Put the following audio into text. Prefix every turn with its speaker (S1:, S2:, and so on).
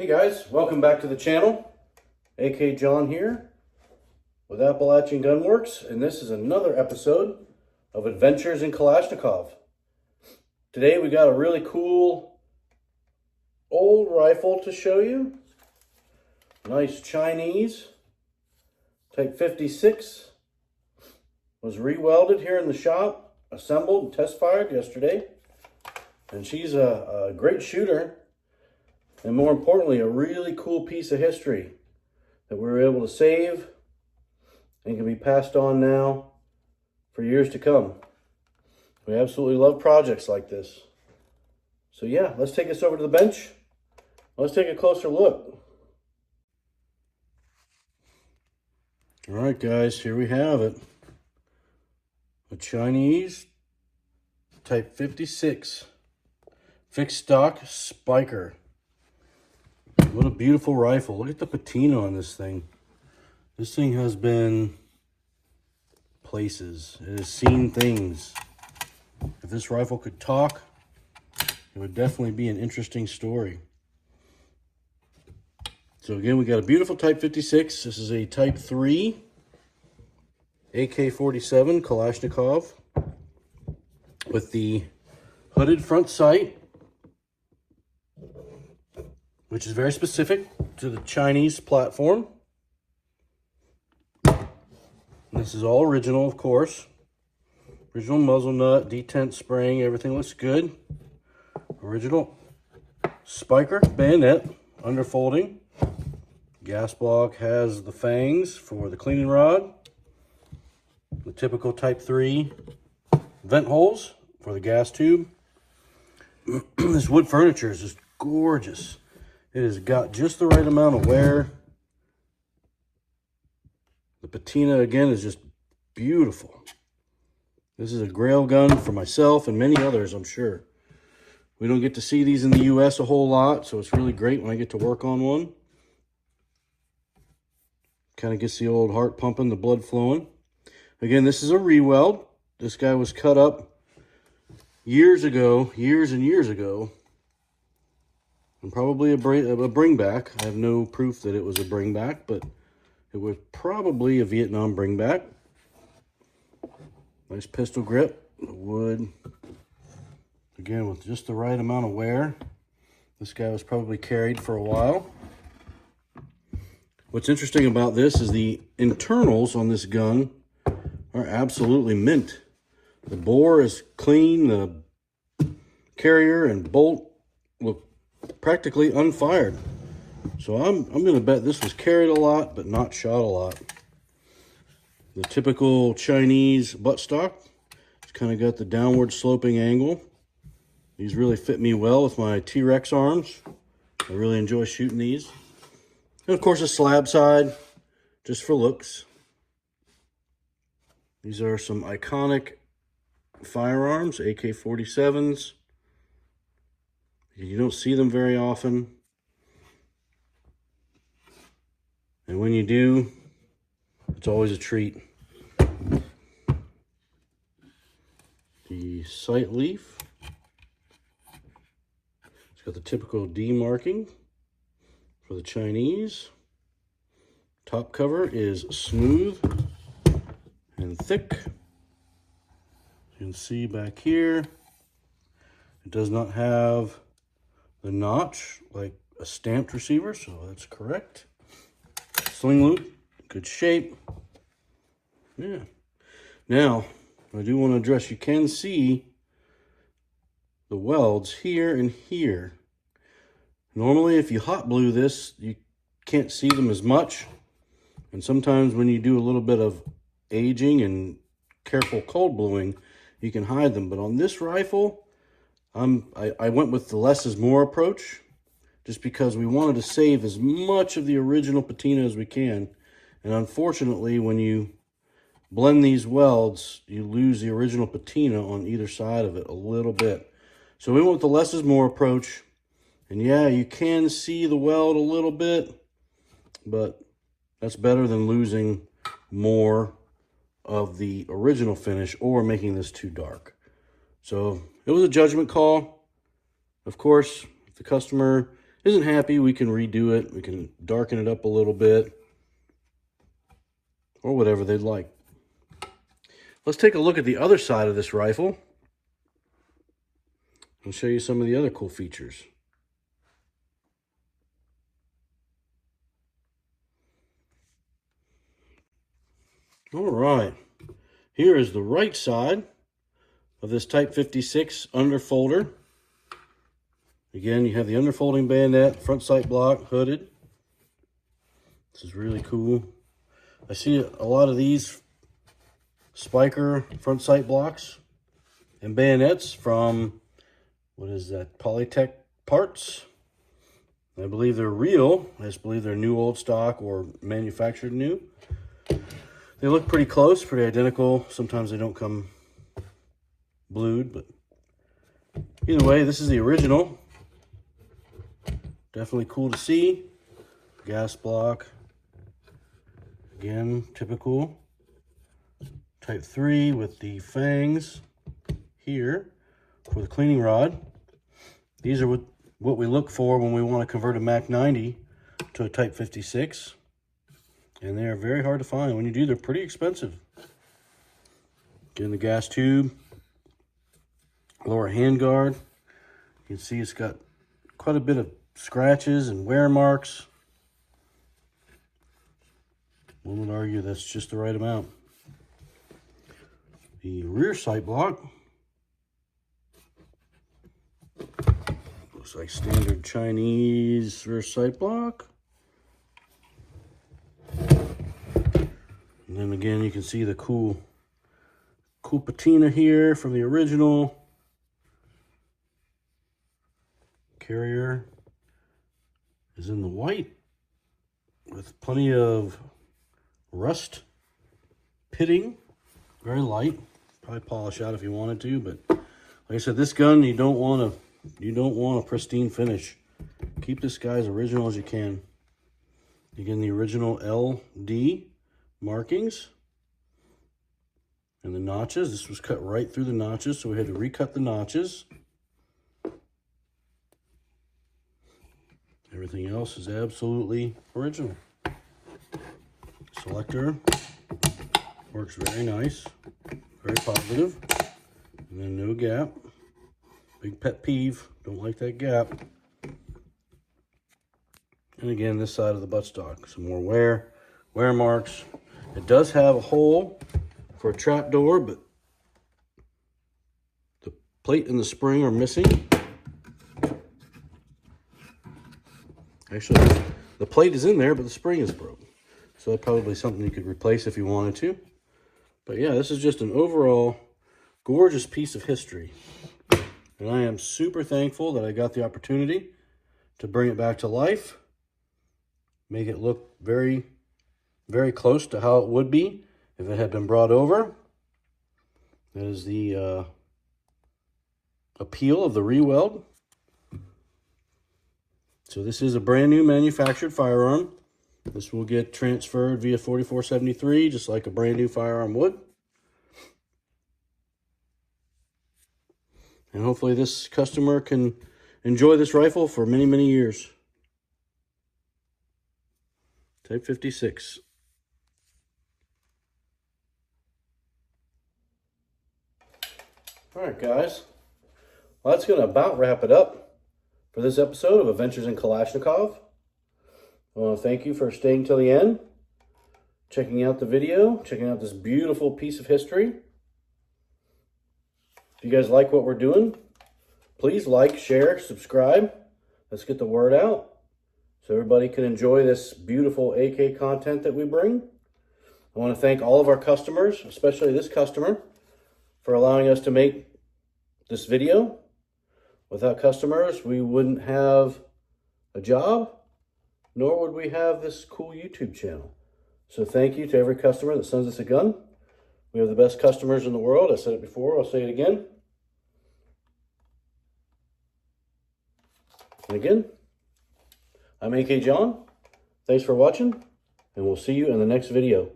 S1: Hey guys, welcome back to the channel. AK John here with Appalachian Gunwerks, and this is another episode of Adventures in Kalashnikov. Today we got a really cool old rifle to show you. Nice Chinese Type 56. Was rewelded here in the shop, assembled and test fired yesterday. And she's a great shooter. And more importantly, a really cool piece of history that we were able to save and can be passed on now for years to come. We absolutely love projects like this. So yeah, let's take this over to the bench. Let's take a closer look. All right, guys, here we have it. A Chinese Type 56 fixed stock spiker. What a beautiful rifle. Look at the patina on this thing. This thing has been places. It has seen things. If this rifle could talk, it would definitely be an interesting story. So again, we got a beautiful Type 56. This is a Type 3 AK-47 Kalashnikov with the hooded front sight, which is very specific to the Chinese platform. This is all original, of course. Original muzzle nut, detent spring, everything looks good. Original spiker, bayonet, underfolding. Gas block has the fangs for the cleaning rod. The typical Type 3 vent holes for the gas tube. This wood furniture is just gorgeous. It has got just the right amount of wear. The patina, again, is just beautiful. This is a grail gun for myself and many others, I'm sure. We don't get to see these in the U.S. a whole lot, so it's really great when I get to work on one. Kind of gets the old heart pumping, the blood flowing. Again, this is a reweld. This guy was cut up years ago, years and years ago. And probably a bring back. I have no proof that it was a bring back, but it was probably a Vietnam bring back. Nice pistol grip, the wood. Again, with just the right amount of wear. This guy was probably carried for a while. What's interesting about this is the internals on this gun are absolutely mint. The bore is clean, the carrier and bolt look practically unfired. So I'm going to bet this was carried a lot, but not shot a lot. The typical Chinese buttstock. It's kind of got the downward sloping angle. These really fit me well with my T-Rex arms. I really enjoy shooting these. And of course a slab side, just for looks. These are some iconic firearms, AK-47s. You don't see them very often. And when you do, it's always a treat. The sight leaf. It's got the typical D marking for the Chinese. Top cover is smooth and thick. You can see back here, it does not have the notch like a stamped receiver, so that's correct. Sling loop, good shape. Yeah. Now, I do want to address, you can see the welds here and here. Normally, if you hot glue this, you can't see them as much. And sometimes when you do a little bit of aging and careful cold bluing, you can hide them. But on this rifle, I went with the less is more approach, just because we wanted to save as much of the original patina as we can. And unfortunately, when you blend these welds, you lose the original patina on either side of it a little bit. So we went with the less is more approach. And yeah, you can see the weld a little bit, but that's better than losing more of the original finish or making this too dark. So it was a judgment call. Of course, if the customer isn't happy, we can redo it. We can darken it up a little bit or whatever they'd like. Let's take a look at the other side of this rifle and show you some of the other cool features. All right, here is the right side of this Type 56 underfolder. Again, you have the underfolding bayonet, front sight block, hooded. This is really cool. I see a lot of these spiker front sight blocks and bayonets from, what is that, Polytech parts. I believe they're real. I just believe they're new old stock or manufactured new. They look pretty close, pretty identical. Sometimes they don't come blued, but either way, this is the original. Definitely cool to see. Gas block. Again, typical. Type 3 with the fangs here for the cleaning rod. These are what we look for when we want to convert a Mac 90 to a Type 56. And they are very hard to find. When you do, they're pretty expensive. Again, the gas tube. Lower handguard. You can see it's got quite a bit of scratches and wear marks. One would argue that's just the right amount. The rear sight block. Looks like standard Chinese rear sight block. And then again, you can see the cool patina here from the original. Carrier is in the white with plenty of rust pitting. Very light. Probably polish out if you wanted to, but like I said, this gun you don't want a pristine finish. Keep this guy as original as you can. Again, the original LD markings and the notches. This was cut right through the notches, so we had to recut the notches. Everything else is absolutely original. Selector works very nice, very positive, and then no gap. Big pet peeve, don't like that gap. And again, this side of the buttstock, some more wear marks. It does have a hole for a trap door, but the plate and the spring are missing. Actually, the plate is in there, but the spring is broken. So that's probably something you could replace if you wanted to. But yeah, this is just an overall gorgeous piece of history. And I am super thankful that I got the opportunity to bring it back to life. Make it look very, very close to how it would be if it had been brought over. That is the appeal of the reweld. So this is a brand new manufactured firearm. This will get transferred via 4473, just like a brand new firearm would. And hopefully this customer can enjoy this rifle for many, many years. Type 56. All right, guys. Well, that's going to about wrap it up for this episode of Adventures in Kalashnikov. I want to thank you for staying till the end, checking out the video, checking out this beautiful piece of history. If you guys like what we're doing, please like, share, subscribe. Let's get the word out so everybody can enjoy this beautiful AK content that we bring. I want to thank all of our customers, especially this customer, for allowing us to make this video. Without customers, we wouldn't have a job, nor would we have this cool YouTube channel. So thank you to every customer that sends us a gun. We have the best customers in the world. I said it before, I'll say it again. And again, I'm AK John. Thanks for watching, and we'll see you in the next video.